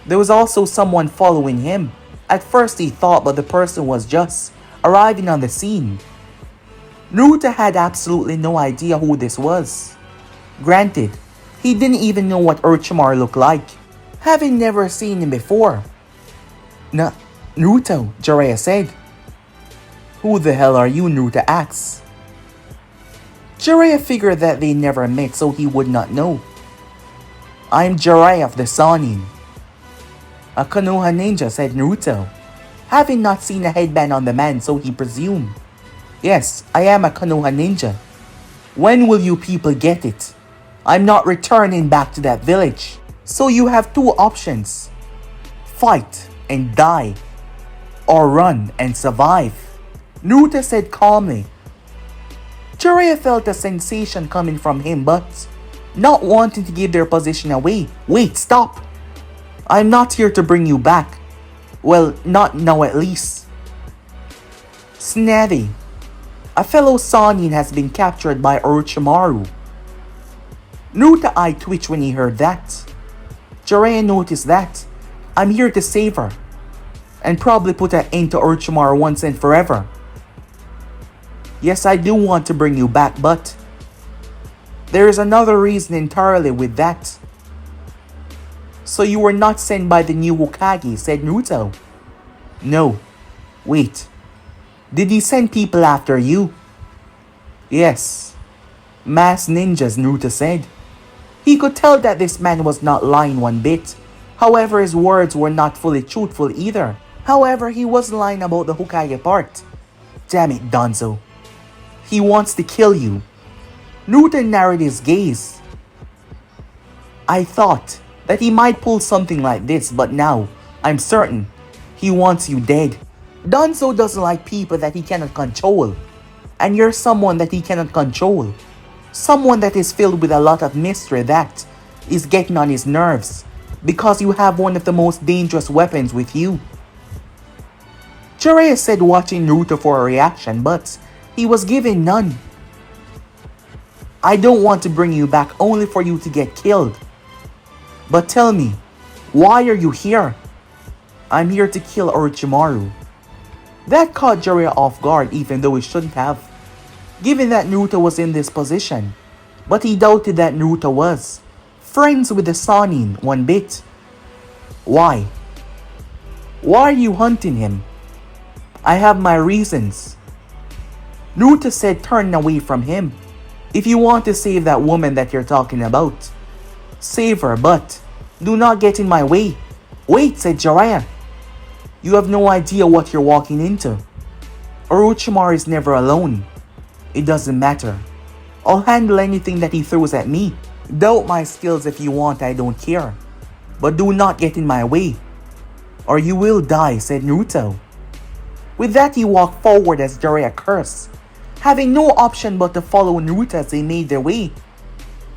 There was also someone following him. At first he thought, but the person was just arriving on the scene. Naruto had absolutely no idea who this was. Granted, he didn't even know what Orochimaru looked like, having never seen him before. Naruto, Jiraiya said. Who the hell are you, Naruto asked. Jiraiya figured that they never met, so he would not know. I'm Jiraiya of the Sannin. A Konoha ninja, said Naruto, having not seen a headband on the man, so he presumed. Yes, I am a Konoha ninja. When will you people get it? I'm not returning back to that village. So you have two options. Fight and die, or run and survive, Naruto said calmly. Jiraiya felt a sensation coming from him, but not wanting to give their position away. Wait, stop! I'm not here to bring you back. Well, not now at least. Snavy, a fellow Sannin, has been captured by Orochimaru. Naruto's eye twitched when he heard that. Jiraiya noticed that. I'm here to save her, and probably put an end to Orochimaru once and forever. Yes, I do want to bring you back, but there is another reason entirely with that. So you were not sent by the new Hokage, said Naruto. No. Wait. Did he send people after you? Yes. Mass ninjas, Naruto said. He could tell that this man was not lying one bit. However, his words were not fully truthful either. However, he was lying about the Hokage part. Damn it, Danzo. He wants to kill you. Naruto narrowed his gaze. I thought that he might pull something like this, but now I'm certain he wants you dead. Danzo doesn't like people that he cannot control. And you're someone that he cannot control. Someone that is filled with a lot of mystery that is getting on his nerves because you have one of the most dangerous weapons with you. Jiraiya said watching Naruto for a reaction, but he was given none. I don't want to bring you back only for you to get killed. But tell me, why are you here? I'm here to kill Orochimaru. That caught Jiraiya off guard even though he shouldn't have, given that Naruto was in this position. But he doubted that Naruto was friends with the Sannin one bit. Why? Why are you hunting him? I have my reasons. Naruto said, turning away from him. If you want to save that woman that you're talking about, save her, but do not get in my way. Wait, said Jiraiya. You have no idea what you're walking into. Orochimaru is never alone. It doesn't matter. I'll handle anything that he throws at me. Doubt my skills if you want, I don't care. But do not get in my way, or you will die, said Naruto. With that, he walked forward as Jiraiya cursed, having no option but to follow Naruto as they made their way.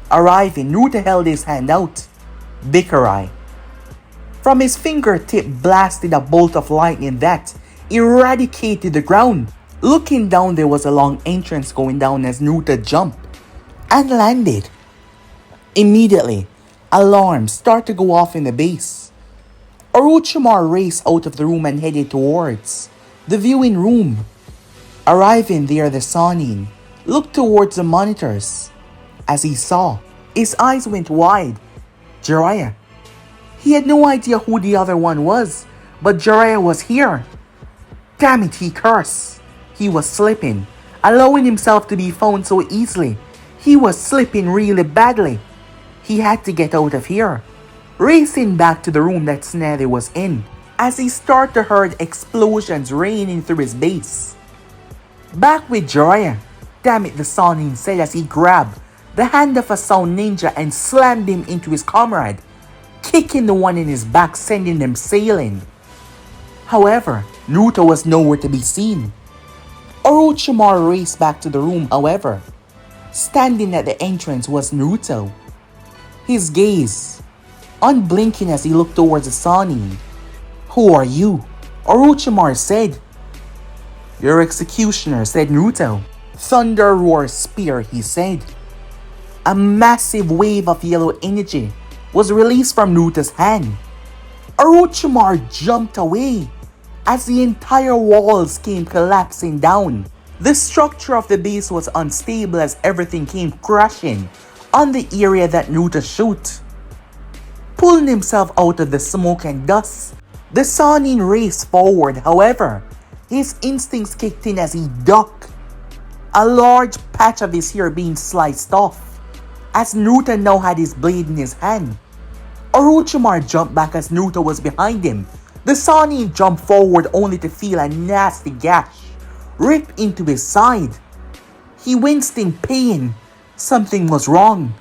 Arriving, Naruto held his hand out. Bikurai. From his fingertip blasted a bolt of lightning that eradicated the ground. Looking down, there was a long entrance going down as Naruto jumped and landed. Immediately, alarms start to go off in the base. Orochimaru raced out of the room and headed towards the viewing room. Arriving there, the Sannin looked towards the monitors. As he saw, his eyes went wide. Jiraiya. He had no idea who the other one was, but Jiraiya was here. Damn it, he cursed. He was slipping, allowing himself to be found so easily. He was slipping really badly. He had to get out of here. Racing back to the room that Tsunade was in, as he started to hear explosions raining through his base. Back with Jiraiya. Damn it, the Sannin said as he grabbed the hand of a sound ninja and slammed him into his comrade, kicking the one in his back, sending them sailing. However, Naruto was nowhere to be seen. Orochimaru raced back to the room, however. Standing at the entrance was Naruto. His gaze unblinking as he looked towards the Sannin. Who are you? Orochimaru said. Your executioner, said Naruto. Thunder Roar Spear, he said. A massive wave of yellow energy was released from Naruto's hand. Orochimaru jumped away as the entire walls came collapsing down. The structure of the base was unstable as everything came crashing on the area that Naruto shot. Pulling himself out of the smoke and dust, the Sannin raced forward. However, his instincts kicked in as he ducked, a large patch of his hair being sliced off, as Naruto now had his blade in his hand. Orochimaru jumped back as Naruto was behind him. The Sannin jumped forward only to feel a nasty gash rip into his side. He winced in pain. Something was wrong.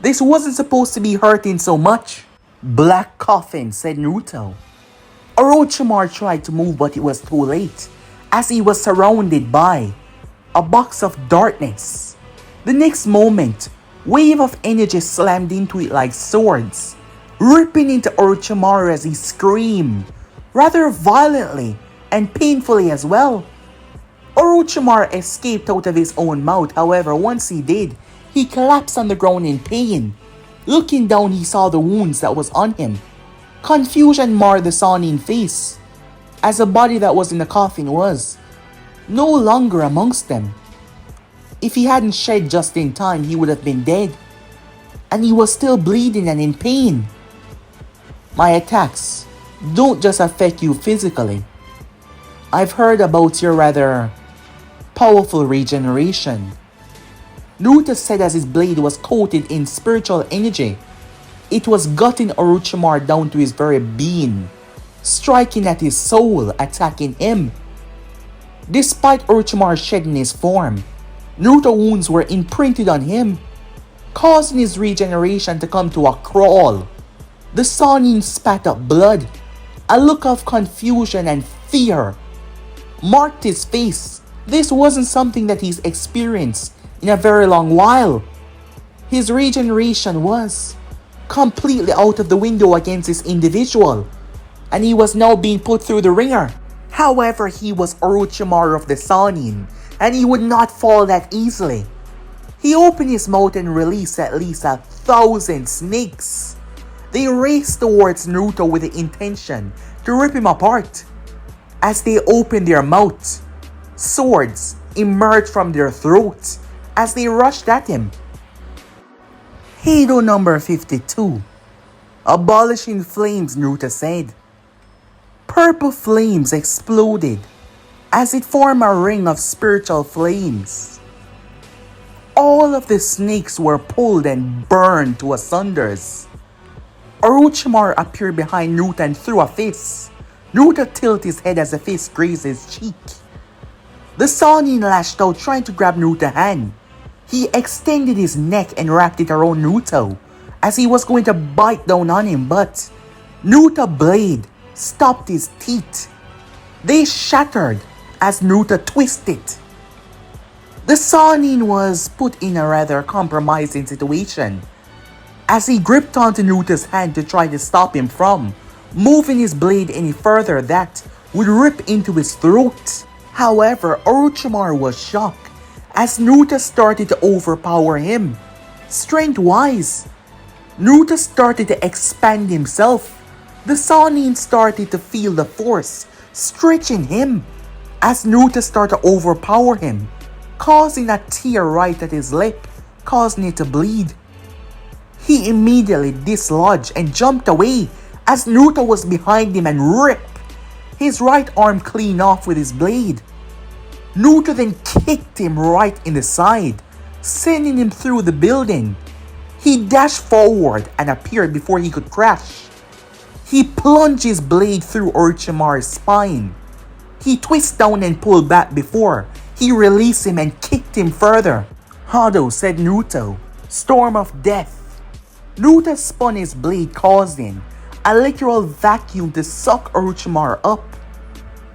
This wasn't supposed to be hurting so much. Black coffin, said Naruto. Orochimaru tried to move, but it was too late, as he was surrounded by a box of darkness. The next moment, wave of energy slammed into it like swords, ripping into Orochimaru as he screamed, rather violently and painfully as well. Orochimaru escaped out of his own mouth. However, once he did, he collapsed on the ground in pain. Looking down, he saw the wounds that was on him. Confusion marred the Sannin face, as the body that was in the coffin was no longer amongst them. If he hadn't shed just in time, he would have been dead. And he was still bleeding and in pain. My attacks don't just affect you physically. I've heard about your rather powerful regeneration, Naruto said as his blade was coated in spiritual energy. It was gutting Orochimaru down to his very being, striking at his soul, attacking him. Despite Orochimaru shedding his form, Naruto wounds were imprinted on him, causing his regeneration to come to a crawl. The Sannin spat up blood, a look of confusion and fear marked his face. This wasn't something that he's experienced in a very long while. His regeneration was completely out of the window against this individual, and he was now being put through the ringer. However, he was Orochimaru of the Sannin, and he would not fall that easily. He opened his mouth and released at least 1,000 snakes. They raced towards Naruto with the intention to rip him apart. As they opened their mouths, swords emerged from their throats as they rushed at him. Hado number 52. Abolishing flames, Naruto said. Purple flames exploded as it formed a ring of spiritual flames. All of the snakes were pulled and burned to asunders. Orochimaru appeared behind Naruto and threw a fist. Naruto tilted his head as the fist grazed his cheek. The Sannin lashed out trying to grab Naruto's hand. He extended his neck and wrapped it around Naruto as he was going to bite down on him, but Naruto's blade stopped his teeth. They shattered as Naruto twisted. The Sannin was put in a rather compromising situation as he gripped onto Naruto's hand to try to stop him from moving his blade any further that would rip into his throat. However, Orochimaru was shocked as Naruto started to overpower him. Strength-wise, Naruto started to expand himself. The Sannin started to feel the force stretching him as Naruto started to overpower him, causing a tear right at his lip, causing it to bleed. He immediately dislodged and jumped away as Naruto was behind him and ripped his right arm clean off with his blade. Naruto then kicked him right in the side, sending him through the building. He dashed forward and appeared before he could crash. He plunged his blade through Orochimaru's spine. He twisted down and pulled back before he released him and kicked him further. Hado, said Naruto. Storm of death. Naruto spun his blade, causing a literal vacuum to suck Orochimaru up.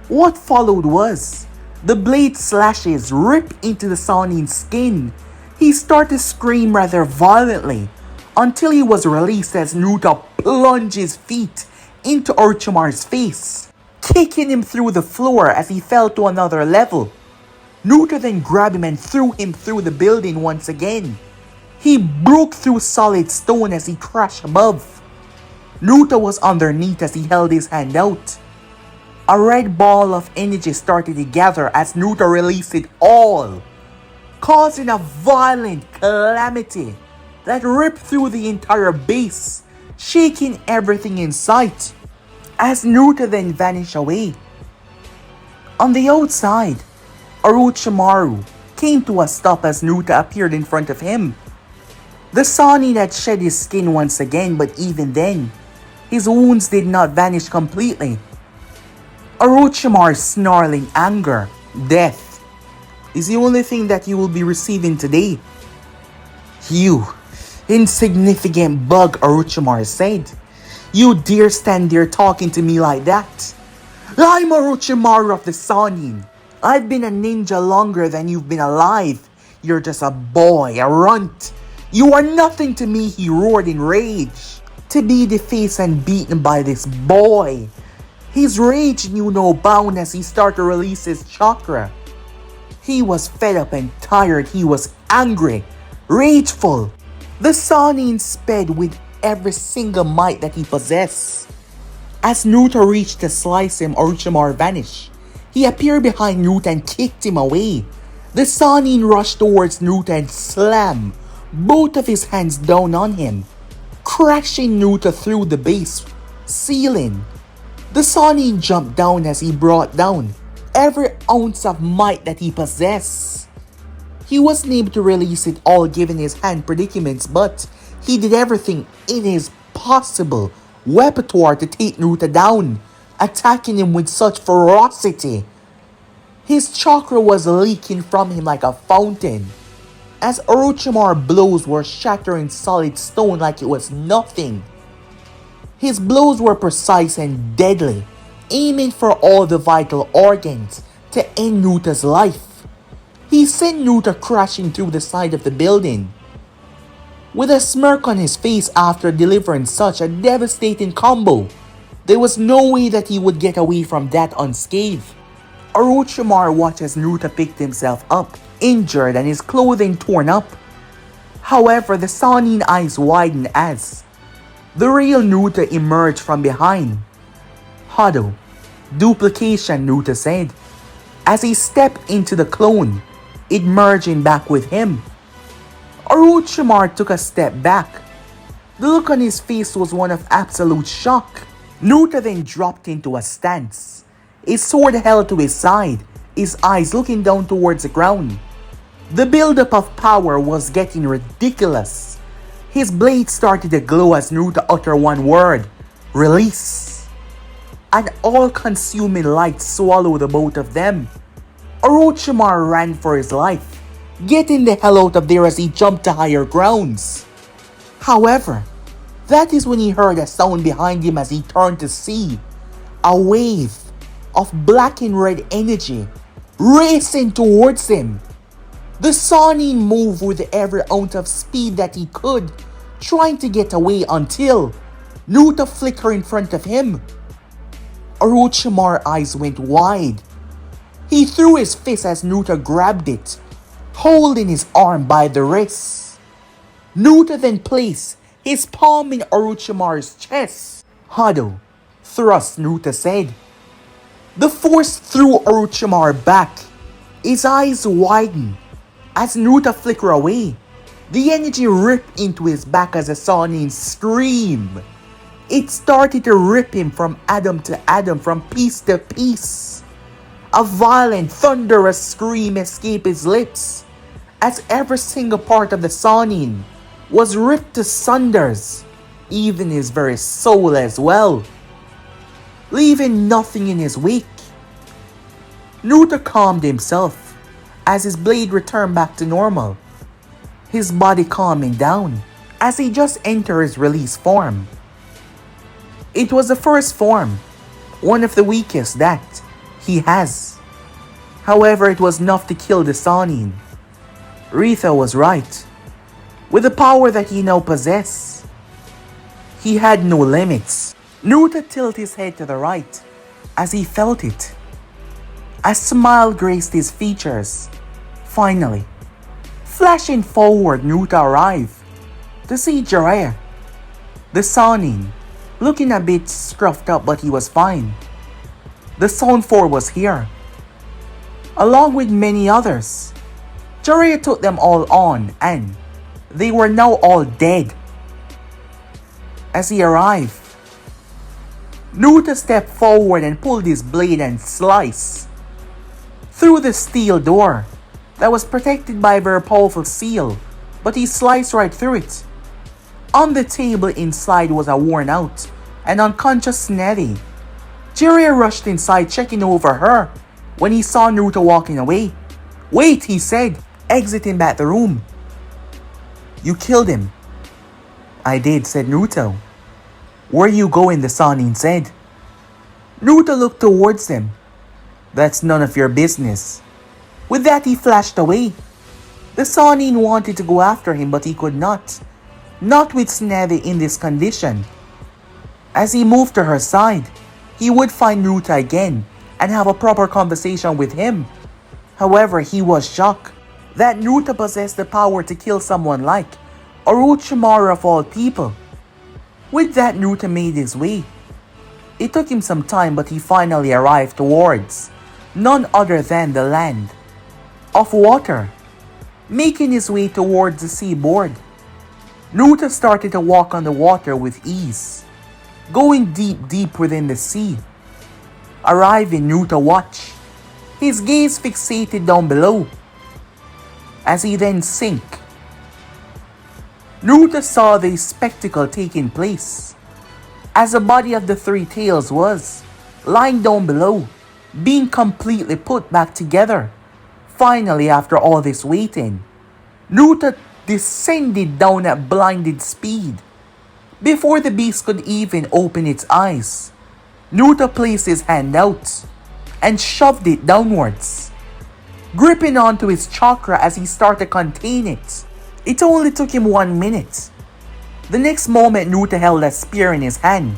What followed was the blade slashes rip into the Sannin's skin. He started to scream rather violently until he was released as Naruto plunged his feet into Orochimaru's face, kicking him through the floor as he fell to another level. Naruto then grabbed him and threw him through the building once again. He broke through solid stone as he crashed above. Naruto was underneath as he held his hand out. A red ball of energy started to gather as Naruto released it all, causing a violent calamity that ripped through the entire base, shaking everything in sight, as Naruto then vanished away. On the outside, Orochimaru came to a stop as Naruto appeared in front of him. The Sannin had shed his skin once again, but even then, his wounds did not vanish completely. Orochimaru's snarling anger, death, is the only thing that you will be receiving today. You insignificant bug, Orochimaru said. You dare stand there talking to me like that? I'm Orochimaru of the Sannin. I've been a ninja longer than you've been alive. You're just a boy, a runt. You are nothing to me, he roared in rage. To be defaced and beaten by this boy. His rage knew no bound as he started to release his chakra. He was fed up and tired. He was angry, rageful. The Sannin sped with every single might that he possessed. As Naruto reached to slice him, Orochimaru vanished. He appeared behind Naruto and kicked him away. The Sannin rushed towards Naruto and slammed both of his hands down on him, crashing Naruto through the base ceiling. The Sannin jumped down as he brought down every ounce of might that he possessed. He wasn't able to release it all given his hand predicaments, but he did everything in his possible repertoire to take Naruto down, attacking him with such ferocity. His chakra was leaking from him like a fountain, as Orochimaru's blows were shattering solid stone like it was nothing. His blows were precise and deadly, aiming for all the vital organs, to end Nuta's life. He sent Nuta crashing through the side of the building. With a smirk on his face after delivering such a devastating combo, there was no way that he would get away from that unscathed. Orochimaru watched as Naruto picked himself up, injured and his clothing torn up. However, the Sannin eyes widened as the real Naruto emerged from behind. Huddle. Duplication, Naruto said, as he stepped into the clone, it merging back with him. Orochimaru took a step back. The look on his face was one of absolute shock. Naruto then dropped into a stance, his sword held to his side, his eyes looking down towards the ground. The buildup of power was getting ridiculous. His blade started to glow as Naruto uttered one word, release. An all-consuming light swallowed the both of them. Orochimaru ran for his life, getting the hell out of there as he jumped to higher grounds. However, that is when he heard a sound behind him as he turned to see a wave of black and red energy racing towards him. The Sannin moved with every ounce of speed that he could, trying to get away until Naruto flickered in front of him. Orochimaru's eyes went wide. He threw his fist as Naruto grabbed it, holding his arm by the wrist. Naruto then placed his palm in Orochimaru's chest. Huddle, thrust, Naruto said. The force threw Orochimaru back. His eyes widened as Naruto flickered away. The energy ripped into his back as a Sannin screamed. It started to rip him from atom to atom, from piece to piece. A violent, thunderous scream escaped his lips as every single part of the Sannin was ripped to sunders, even his very soul as well, leaving nothing in his wake. Naruto calmed himself as his blade returned back to normal, his body calming down as he just entered his release form. It was the first form, one of the weakest that he has. However, it was enough to kill the Sannin. Rita was right. With the power that he now possessed, he had no limits. Naruto tilted his head to the right as he felt it. A smile graced his features. Finally, flashing forward, Naruto arrived to see Jiraiya, the Sannin, looking a bit scruffed up, but he was fine. The Sound 4 was here, along with many others. Jiraiya took them all on and they were now all dead. As he arrived, Naruto stepped forward and pulled his blade and sliced through the steel door that was protected by a very powerful seal, but he sliced right through it. On the table inside was a worn out and unconscious Nettie. Jiraiya rushed inside, checking over her when he saw Naruto walking away. "Wait," he said, exiting back the room. "You killed him." "I did," said Naruto. "Where you going?" the Sannin said. Naruto looked towards him. "That's none of your business." With that, he flashed away. The Sannin wanted to go after him, but he could not with Snevy in this condition. As he moved to her side, he would find Naruto again and have a proper conversation with him. However, he was shocked that Naruto possessed the power to kill someone like Orochimaru of all people. With that, Naruto made his way. It took him some time, but he finally arrived towards none other than the land of water, making his way towards the seaboard. Naruto started to walk on the water with ease, going deep within the sea. Arriving, Naruto watched, his gaze fixated down below. As he then sank, Naruto saw the spectacle taking place, as the body of the three tails was lying down below, being completely put back together. Finally, after all this waiting, Naruto descended down at blinded speed. Before the beast could even open its eyes, Naruto placed his hand out and shoved it downwards, gripping onto his chakra as he started to contain it. It only took him 1 minute. The next moment, Naruto held a spear in his hand.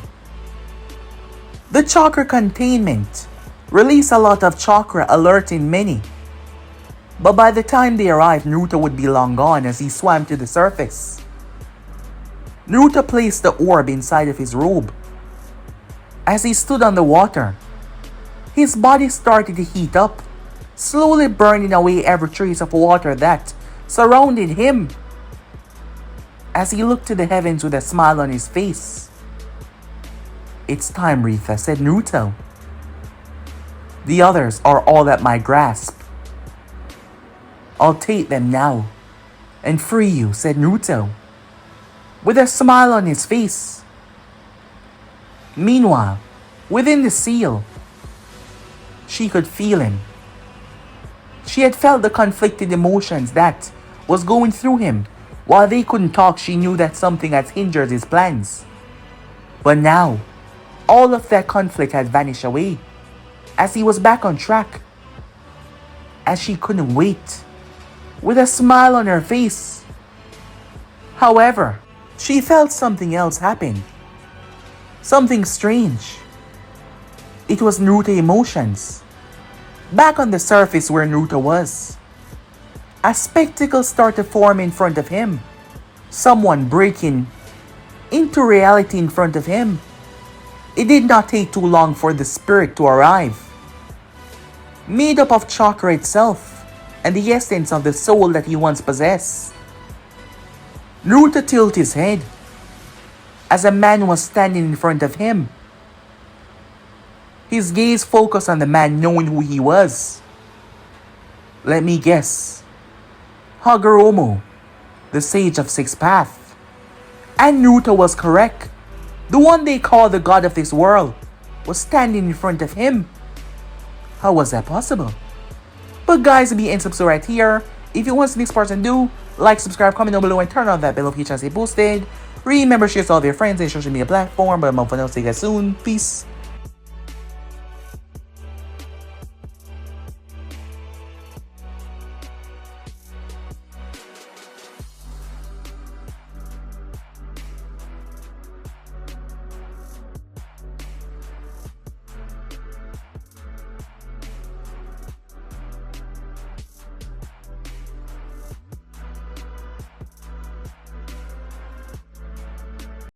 The chakra containment released a lot of chakra, alerting many. But by the time they arrived, Naruto would be long gone as he swam to the surface. Naruto placed the orb inside of his robe. As he stood on the water, his body started to heat up, slowly burning away every trace of water that surrounded him. As he looked to the heavens with a smile on his face. "It's time, Rita," said Naruto. "The others are all at my grasp. I'll take them now and free you," said Naruto, with a smile on his face. Meanwhile, within the seal, she could feel him. She had felt the conflicted emotions that was going through him. While they couldn't talk, she knew that something had hindered his plans. But now, all of that conflict had vanished away, as he was back on track. As she couldn't wait, with a smile on her face. However, she felt something else happen. Something strange. It was Naruto emotions. Back on the surface where Naruto was, a spectacle started to form in front of him. Someone breaking into reality in front of him. It did not take too long for the spirit to arrive. Made up of chakra itself and the essence of the soul that he once possessed. Naruto tilted his head as a man was standing in front of him. His gaze focused on the man, knowing who he was. Let me guess. Hagoromo, the Sage of Six Paths. And Naruto was correct. The one they call the god of this world was standing in front of him. How was that possible? But guys, be and subscribe right here. If you want to see this person do, like, subscribe, comment down below, and turn on that bell notification to stay posted. Remember, share to all of your friends and social media platform. But I'm off for now. See you guys soon. Peace.